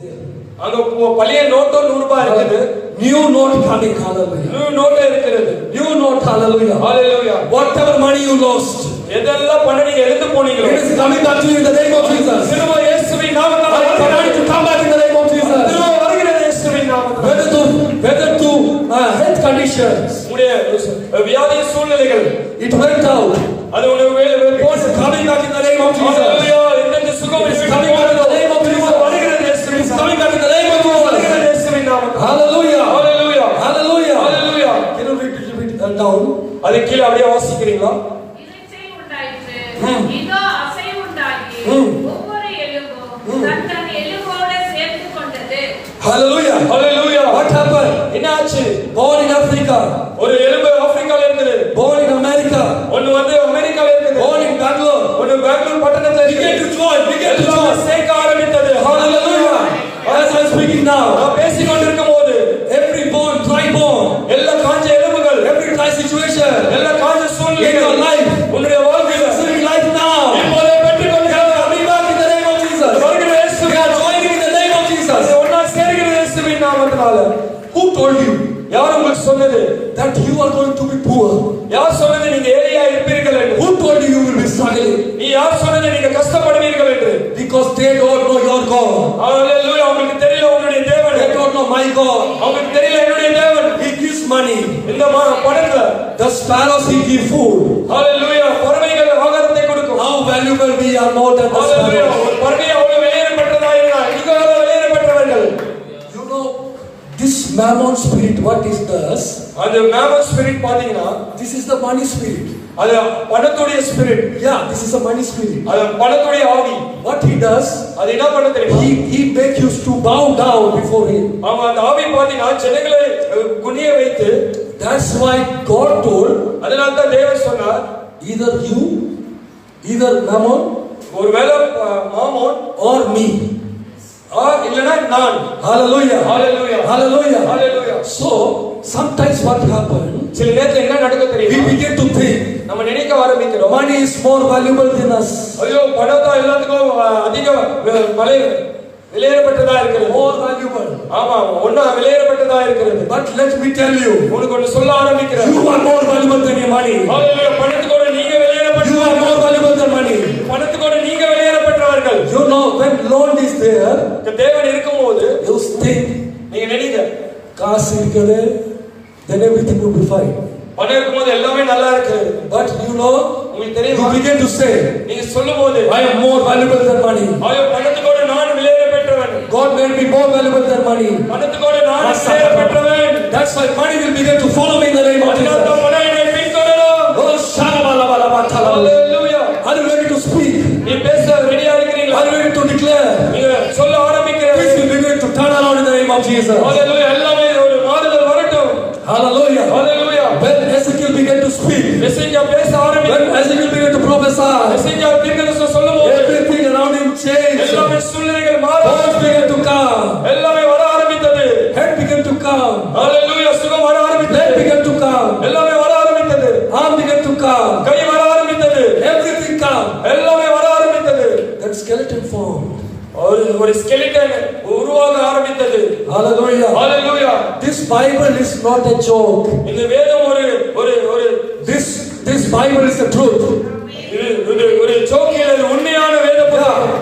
there. அங்க பழைய நோட்டோ 100 ரூபாய் இருக்குது. New note coming, hallelujah. New note இருக்கிறது. New note, hallelujah. Hallelujah. Whatever money you lost, எதெல்லாம் பணம் நீங்க இழந்து போனீங்களோ, it is coming back to you in the name of Jesus. திரும்ப இயேசுவின் நாமத்தால் I command it to come back in the name of Jesus. திரும்ப வருகிறது இயேசுவின் நாமத்தால். Whether to health conditions, உடைய வியாதி சூழ்நிலைகள், it went out. அது உனக்கு It's coming back in the name of Jesus. ஹalleluya. இந்த சுகம் It's coming back in the name of Jesus. வருகிறது இயேசுவின் It's coming back in the name of Jesus. வருகிறது இயேசுவின் நாமத்தால். Hallelujah. Hallelujah. Hallelujah. Hallelujah. Can you read it a bit down? அது கீழ அப்படியே வாசிக்கிறீங்களா? இசை உண்டாயிற்று. இதோ அசை உண்டாகி ஒவ்வொரு எலும்பும் தன் எலும்போட சேர்த்து கொண்டது. Hallelujah. ஹalleluya. What happened? என்னாச்சு? Born in Africa. ஒரு எலும்பு ஆப்பிரிக்கால இருந்தது. Born in America. ஒன்னு வந்து அமெரிக்கால இருந்தது. Born in Bangalore. ஒன்னு பெங்களூர் பட்டணத்துல Begin இருக்கு. to join. Begin to join. சேர்க்க ஆரம்பித்தது. Hallelujah. As I'm speaking now, நான் பேசிக் கொண்டிருக்கும்போது every bone, dry bone, எல்லா காஞ்ச எலும்புகள், every dry situation, எல்லா காஞ்ச in your சூழ்நிலைகள் life, உன்னுடைய வாழ்க்கையில receiving life now. இப்போதே பெற்றுக்கொள்கிறது. Coming back in the name of Jesus. வருகிற இயேசுவின் We are joining in the name of Jesus. ஒன்னா சேர்கிற இயேசுவின் நாமத்தினால. Who told you யார் உங்களுக்கு சொன்னது that you are going to be poor? யார் சொன்னது நீங்க ஏழையா இருப்பீர்கள் என்று? Who told you you will be struggling? நீ யார் சொன்னது நீங்க கஷ்டப்படுவீர்கள் என்று? Because they don't know your God. ஹalleluya. உங்களுக்கு தெரியல உங்களுடைய தேவன். They don't know my God. உங்களுக்கு தெரியல என்னுடைய தேவன். He gives money. இந்த படத்துல The sparrows he give food. ஹalleluya. பறவைகள் ஆகாரத்தை கொடுக்கும். How valuable we are more than the hallelujah. sparrows. ஒரு பறவை அவ்வளவு வெளியேறப்பட்டதா இருந்தால் இதுக்காக வெளியேறப்பட்டவர்கள். You know, this mammon spirit, what is this? அந்த மேமன் ஸ்பிரிட் பாத்தீங்கன்னா This is the money spirit. அது பணத்துடைய spirit. Yeah, this is a money spirit. அது பணத்துடைய ஆவி. What he does, அது என்ன பண்ண தெரியுமா? he make you to bow down before him. அவங்க அந்த ஆவி பாத்தீங்கன்னா ஜனங்களை குனிய வைத்து, That's why God told, அதனால தான் தேவன் சொன்னார், either you, either mammon ஒருவேளை மாமோன் or me. இல்லனா நான். Hallelujah. Hallelujah. Hallelujah. Hallelujah. So, sometimes what happens, சில நேரத்துல என்ன நடக்கும் we தெரியுமா? begin to think, நம்ம நினைக்க ஆரம்பிக்கிறோம், money is more valuable than us. ஐயோ பணம் தான் எல்லாத்துக்கும் அதிக வெளியேறப்பட்டதா இருக்கிறது. More valuable. ஆமா, ஒண்ணா வெளியேறப்பட்டதா இருக்கிறது. But let me tell you, உங்களுக்கு ஒன்று சொல்ல ஆரம்பிக்கிறேன். you are more valuable than your money. ஹalleluya. பணத்துக்கோட நீங்க You are வெளியேறப்பட்டவர்கள். more valuable than money. பணத்துக்கோட நீங்க வெளியேறப்பட்டவர்கள். You know, when loan is there, தேவன் இருக்கும்போது you think, நீங்க நினைங்க, காசு இருக்குது, then everything will be fine. பணம் இருக்கும்போது எல்லாமே நல்லா இருக்கு. But you know, உங்களுக்கு you தெரியுமா? begin to say, நீங்க சொல்லும்போது I am more valuable than money. ஐயோ பணத்துக்கோட நான் வெளியேறப்பட்டவன். God made me more valuable than money. பணத்துக்கோட நான் வெளியேறப்பட்டவன். That's why money will begin to follow me in the name of அதனால Jesus. தான் பணம் என்னை பின்தொடரும். Oh, shalabalabalabatala. Hallelujah. Are you ready to speak? நீ பேச ரெடியா இருக்கிறீங்களா? Are you ready to declare? நீங்க சொல்ல ஆரம்பிக்கிறீங்க. Things will begin to turn around in the name of Jesus. ஹalleluya. எல்லாமே ஒரு மாறுதல் வரட்டும். Hallelujah. Hallelujah. When Ezekiel began to speak, message பேச when ஆரம்பிக்கிறீங்க. Ezekiel began to prophesy, message தீர்க்கதரிசனம் சொல்லும்போது everything around him changed. எல்லாமே சூழ்நிலைகள் மாற Bones began to come. எல்லாமே வர ஆரம்பித்தது. Head began to come. ஹalleluya. சுகம் வர Leg ஆரம்பித்தது. began to come. எல்லாமே வர ஆரம்பித்தது. Arm began to come. கை வர ஆரம்பித்தது. Everything come. எல்லாமே வர ஆரம்பித்தது. That skeleton formed. ஒரு ஸ்கெலிட்டன் உருவாக ஆரம்பித்தது. Hallelujah. Hallelujah. This Bible is not a joke. இந்த வேதம் ஒரு ஒரு ஒரு This Bible is the truth. ஒரு ஜோக்கியல் உண்மையான வேத புத்தகம்.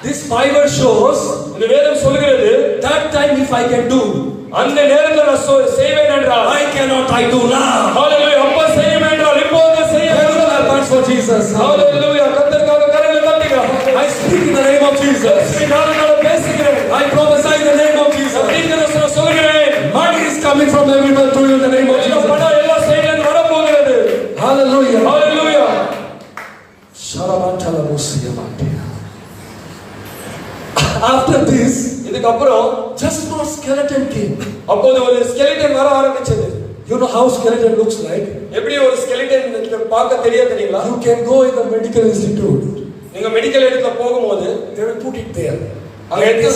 This Bible shows இந்த வேதம் சொல்கிறது, that time if I can do, அந்த நேரத்தில் நான் செய்வேன் என்றால் I cannot, I do now. ஹalleluya. அப்ப செய்வேன் என்றால் இப்போது செய்ய Everyone are thanks for Jesus. ஹalleluya. கர்த்தருக்காக கரங்களை தட்டுங்க. I speak in the name of Jesus. நான் பேசுகிறேன். I prophesy in the name of Jesus. தீர்க்கதரிசனம் சொல்கிறேன். Money is coming from everywhere to you in the name of Jesus. பணம் எல்லா சைடுல வர போகிறது. Hallelujah. Hallelujah. Sharabantalabusiyamati. After this, இதுக்கு அப்புறம் just more skeleton came. அப்போது ஒரு ஸ்கெலிட்டன் வர ஆரம்பிச்சது. You know how skeleton looks like? எப்படி ஒரு ஸ்கெலிட்டன் பார்க்க தெரியுங்களா? You can go in the medical institute. நீங்க மெடிக்கல் இடத்துல போகும்போது They will put it there. அங்க எடுத்து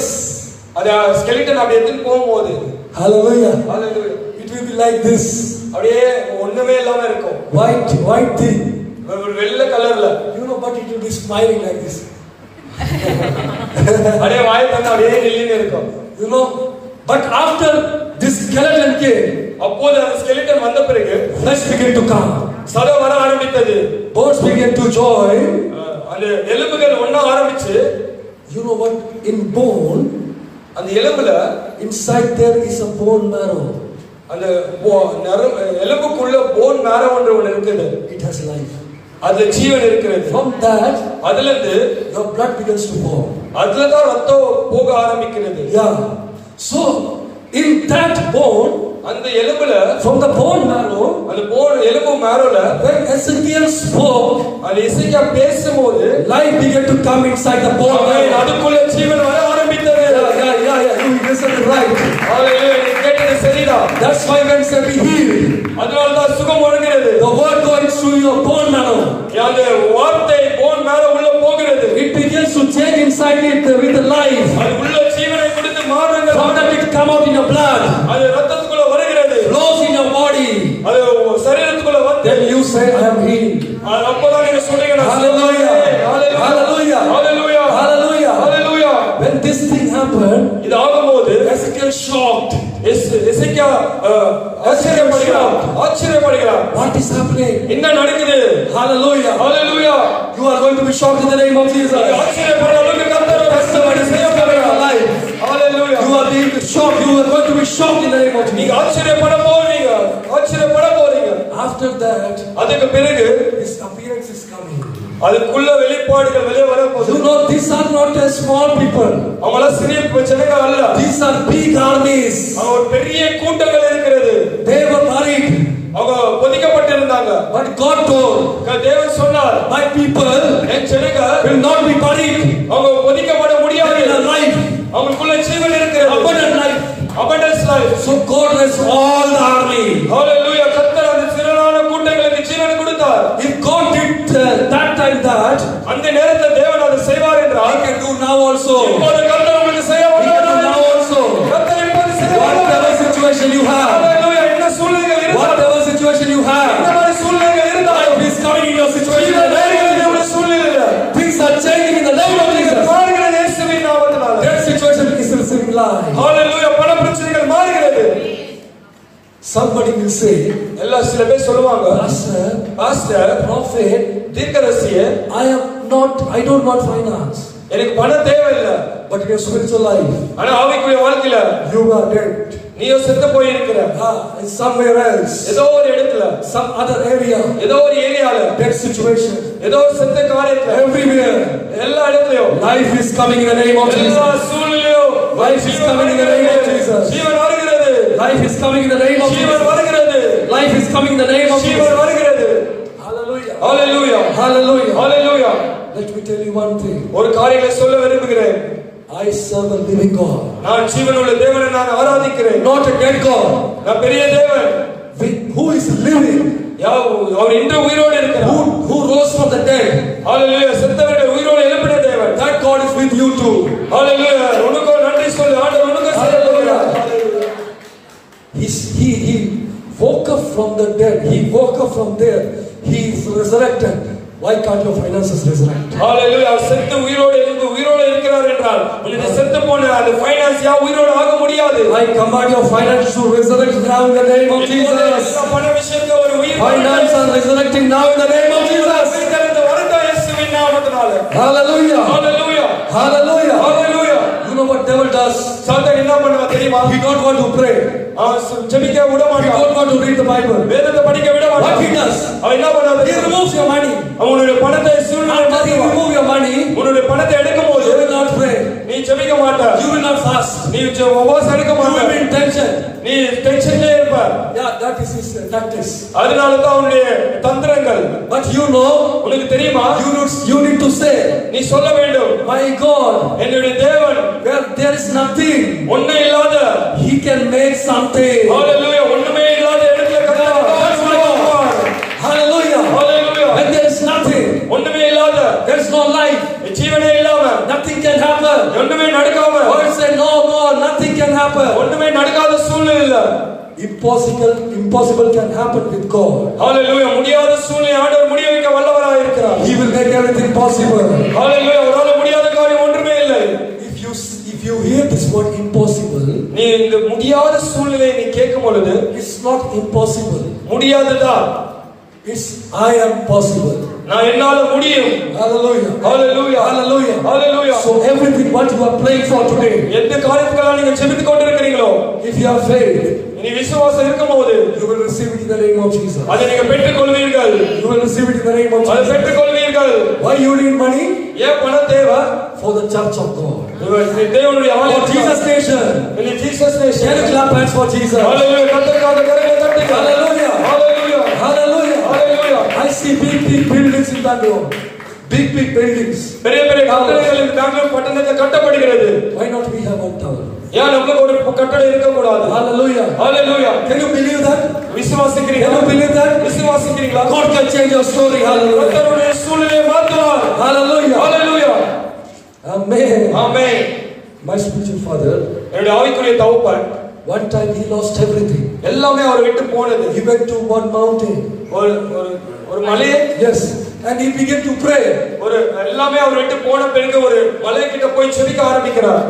அத ஸ்கெலிட்டன் அப்படி எடுத்து போகும்போது Hallelujah. Hallelujah. It will be like this. அப்படியே ஒண்ணுமே இல்லாம இருக்கும். White thing. ஒரு வெள்ளை கலர்ல. You know, but it will be smiling like this. அப்படியே வாய் தந்து அப்படியே நில்லுன்னு இருக்கும். You know, but after this skeleton came, அப்போது அந்த skeleton வந்த பிறகு flesh began to come. சதை வர ஆரம்பித்தது. Bones began to join. அந்த எலும்புகள் ஒண்ணா ஆரம்பிச்சு, you know what? In bone, அந்த எலும்புல inside there is a bone marrow. அந்த எலும்புக்குள்ள போன் marrow ஒன்று இருக்குது. It has life. அதுல ஜீவன் இருக்கிறது. From that, அதுல இருந்து your blood begins to flow. அதுல தான் ரத்தம் போக ஆரம்பிக்கிறது. Yeah. So in that bone, அந்த எலும்புல from the bone marrow, அந்த போன் எலும்பு marrowல when Ezekiel spoke, அந்த எசேக்கியா பேசும்போது life began to come inside the bone marrow. அதுக்குள்ள ஜீவன் வர ஆரம்பித்தது. Yeah. You listened right. ஹalleluya. நீ கேட்டது சரிதான். That's why when said be healed, அதனால தான் சுகம் வழங்குகிறது. the word going through your bone marrow. அந்த வார்த்தை போன் marrow உள்ள போகிறது. It begins to change inside it with the life. அது உள்ள ஜீவனை கொடுத்து மாறுகிறது. From that it come out in your blood. அது ரத்தத்துக்குள்ள வருகிறது. Flows in your body. அது சரீரத்துக்குள்ள வந்து Then you say I am healed. அப்பதான் நீங்க சொல்றீங்க Hallelujah. Hallelujah. Hallelujah. Hallelujah. Hallelujah. When this thing happened, இது ஆகும்போது Ezekiel shocked. Hezekiah ஆச்சரியப்படுகிறார். What is happening? என்ன நடக்குது? Hallelujah. Hallelujah. You are going to be shocked in the name of Jesus. ஆச்சரியப்படுற அளவுக்கு கர்த்தர் Somebody say your life. Hallelujah. You are being shocked. You are going to be shocked in the name of Jesus. நீங்க ஆச்சரியப்பட போறீங்க. After that, அதுக்கு பிறகு his appearance is coming. அதுக்குள்ள வெளிப்பாடுகள் வெளியே வர போகுது. You know, these are not a small people. அவங்கள சிறிய ஜனங்கள் அல்ல. These are big armies. அவங்க பெரிய கூட்டங்கள் இருக்கிறது. They were buried. அவங்க புதைக்கப்பட்டிருந்தாங்க. But God told, தேவன் சொன்னார், my people என் ஜனங்கள் will not be buried. அவங்க புதைக்கப்பட முடியாது. They will life. அவங்களுக்குள்ள ஜீவன் இருக்கிறது. Abundant life. Abundant life. So God has all the army. Hallelujah. கர்த்தர் அந்த சிறனான கூட்டங்களுக்கு ஜீவன் கொடுத்தார். If God did that time that, அந்த நேரத்துல தேவன் அதை செய்வார் என்றால், He can do now also. இப்போது கர்த்தர் உங்களுக்கு செய்ய வல்லவராய் now also. கர்த்தர் இப்போது செய்ய Whatever situation you have, Hallelujah. என்ன சூழ்நிலைகள் இருந்தாலும், whatever situation you have, என்ன மாதிரி சூழ்நிலைகள் இருந்தாலும், life is coming in your situation. உங்களுடைய சூழ்நிலையில Things are changing in the name of Jesus. மாறுகிற இயேசுவின் நாமத்தினால. That situation is receiving life. Hallelujah. பல பிரச்சனைகள் மாறுகிறது. Somebody will say, எல்லா சில பேர் சொல்லுவாங்க, Pastor, prophet, தீர்க்கதரிசியே, I don't want finance. எனக்கு பணம் தேவையில்லை. But in your spiritual life, ஆனா ஆவிக்குரிய வாழ்க்கையில you are dead. நீயோ செத்து போய் இருக்கிற. In somewhere else, ஏதோ ஒரு இடத்துல, some other area, ஏதோ ஒரு ஏரியால, dead situation, ஏதோ செத்த காரியத்துல, everywhere, எல்லா இடத்துலயும் life is coming in the name of Jesus. எல்லா சூழ்நிலையும் Life is coming in the name of Jesus. ஜீவன் வருகிறது. Life is coming in the name of Jeevan Jesus. வருகிறது. Life is coming in the name of Jeevan Jesus. வருகிறது. Hallelujah. Hallelujah. Hallelujah. Hallelujah. Let me tell you one thing. ஒரு காரியத்தை சொல்ல விரும்புகிறேன். I serve a living God. நான் ஜீவனுள்ள தேவனை நான் ஆராதிக்கிறேன். Not a dead God. நான் பெரிய தேவன். Who is living? அவர் இன்று உயிரோடு இருக்கிறார். Who rose from the dead? Hallelujah. செத்தவர்களை உயிரோடு எழுப்பின தேவன். That God is with you too. Hallelujah. உனக்கு நன்றி சொல்லு. ஆண்டவர் உனக்கு Hallelujah. He woke up from the dead. He woke up from there. He is resurrected. Why can't your finances resurrect? Hallelujah. செத்து உயிரோடு இருக்கிறார் என்றால் உங்களுக்கு செத்து போன அந்த ஃபைனான்ஸ் உயிரோடு ஆக முடியாது. I command your finances to resurrect now in the name of Jesus. பண விஷயத்துல ஒரு உயிர் Finance are resurrecting now in the name of Jesus. இந்த வருடம் இயேசுவின் நாமத்தினால. Hallelujah. Hallelujah. Hallelujah. Hallelujah. You know what devil does? சாத்தான் என்ன பண்ணுவான் தெரியுமா? He don't want to pray. ஜெபிக்க விட He மாட்டான். don't want to read the Bible. வேதத்தை படிக்க விட மாட்டான். What he does? அவன் என்ன பண்ணுவான்? He removes your money. அவனுடைய பணத்தை சூழ்நிலை After he remove your money, உன்னுடைய பணத்தை எடுக்கும்போது you will not pray. நீ ஜெபிக்க மாட்டாய். You will not fast. நீ உபவாசம் எடுக்க You will மாட்டாய். be in tension. நீ டென்ஷன்லயே இருப்ப. Yeah, that is his tactics. அதனால தான் அவனுடைய தந்திரங்கள். But you know, உனக்கு தெரியுமா? you need to say, நீ சொல்ல வேண்டும், my God, என்னுடைய தேவன் where there is nothing, ஒண்ணே இல்லாத, he can make something. ஹalleluya, ஒண்ணுமே இல்லாத இடத்துல That's my God. Hallelujah. Hallelujah. When there is nothing, ஒண்ணுமே இல்லாத, there is no life, ஜீவனே இல்லாம, nothing can happen. ஒண்ணுமே நடக்காம, God said no, nothing can happen. ஒண்ணுமே நடக்காத சூழ்நிலை இல்ல. Impossible can happen with God. Hallelujah. முடியாத சூழ்நிலை ஆண்டவர் முடிய வைக்க வல்லவராய் இருக்கிறார். He will make everything possible. Hallelujah. ஒருவேளை முடியாத காரியம் you hear this word impossible, நீ இந்த முடியாத சூழ்நிலையை நீ கேட்கும் பொழுது, it's not impossible. முடியாததா, It's I am possible. நான் என்னால முடியும். Hallelujah. Hallelujah. Hallelujah. Hallelujah. So everything what you are praying for today, எந்த காரியத்துக்காக நீங்க ஜெபித்துக் கொண்டிருக்கிறீங்களோ, if you have faith, நீ விசுவாசம் இருக்கும்போது, you will receive it in the name of Jesus. அதை நீங்க பெற்றுக் கொள்வீர்கள். You will receive it in the name of அதை Jesus. பெற்றுக் கொள்வீர்கள். Why you need money? ஏன் பணம் தேவை? For the church of God. தேவனுடைய For ஆலயம். Jesus nation. In Jesus nation. Can you clap hands for Jesus? Hallelujah. கர்த்தருக்காக கரங்களை தட்டுங்க. Hallelujah. Hallelujah. Hallelujah. Hallelujah. I see big buildings in Bangalore. Big buildings. பெரிய பெரிய கட்டடங்கள் இந்த பெங்களூர் பட்டணத்தில் கட்டப்படுகிறது. Why not we have one tower? ஏன் நமக்கு ஒரு கட்டடம் இருக்க கூடாது? Hallelujah. Hallelujah. Can you believe that? விசுவாசிக்கிறீங்களா? Can you believe that? விசுவாசிக்கிறீங்களா? God can change your story. Hallelujah. கர்த்தருடைய சூழ்நிலையை மாற்றுவார். Hallelujah. Hallelujah. Amen. Amen. My spiritual father, என்னுடைய ஆவிக்குரிய தகப்பன், one time he lost everything. எல்லாமே அவரை விட்டு போனது. He went to one mountain. ஒரு மலையை, yes, and he began to pray. ஒரு எல்லாமே அவரை விட்டு போன பிறகு ஒரு மலை கிட்ட போய் ஜெபிக்க ஆரம்பிக்கிறார்.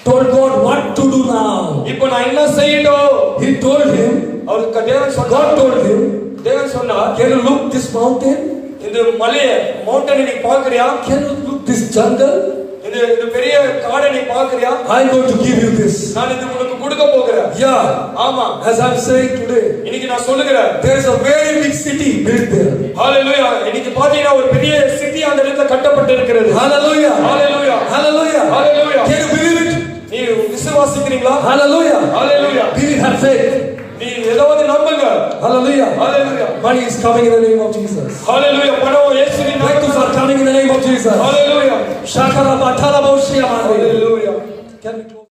Told God what to do now. இப்போ நான் என்ன செய்யணும்? He told him, அவருக்கு தேவன் சொன்னார். God told him, தேவன் சொன்னார், can you look this mountain? இந்த மலையை, மவுண்டனை நீ பார்க்கறியா? Can you look this jungle? இந்த பெரிய காடை நீ பார்க்கறியா? I'm going to give you this. நான் இது உனக்கு கொடுக்க போகிறேன். Yeah. ஆமா. As I'm saying today, இன்னைக்கு நான் சொல்லுகிறேன், there is a very big city built there. Hallelujah. இன்னைக்கு பாத்தீங்கன்னா ஒரு பெரிய சிட்டி அந்த இடத்துல கட்டப்பட்டு இருக்கிறது. Hallelujah. Hallelujah. Hallelujah. Hallelujah. Can you believe it? நீ விசுவாசிக்கிறீங்களா? Hallelujah. Hallelujah. Believe, have faith. நீ ஏதாவது நம்புங்க. Hallelujah. Hallelujah. Money is coming in the name of Jesus. Hallelujah. பணம் இயேசுவின் Breakthroughs are coming in the name of Jesus. Hallelujah. Shakara batala baushia mande. Hallelujah. Can we close?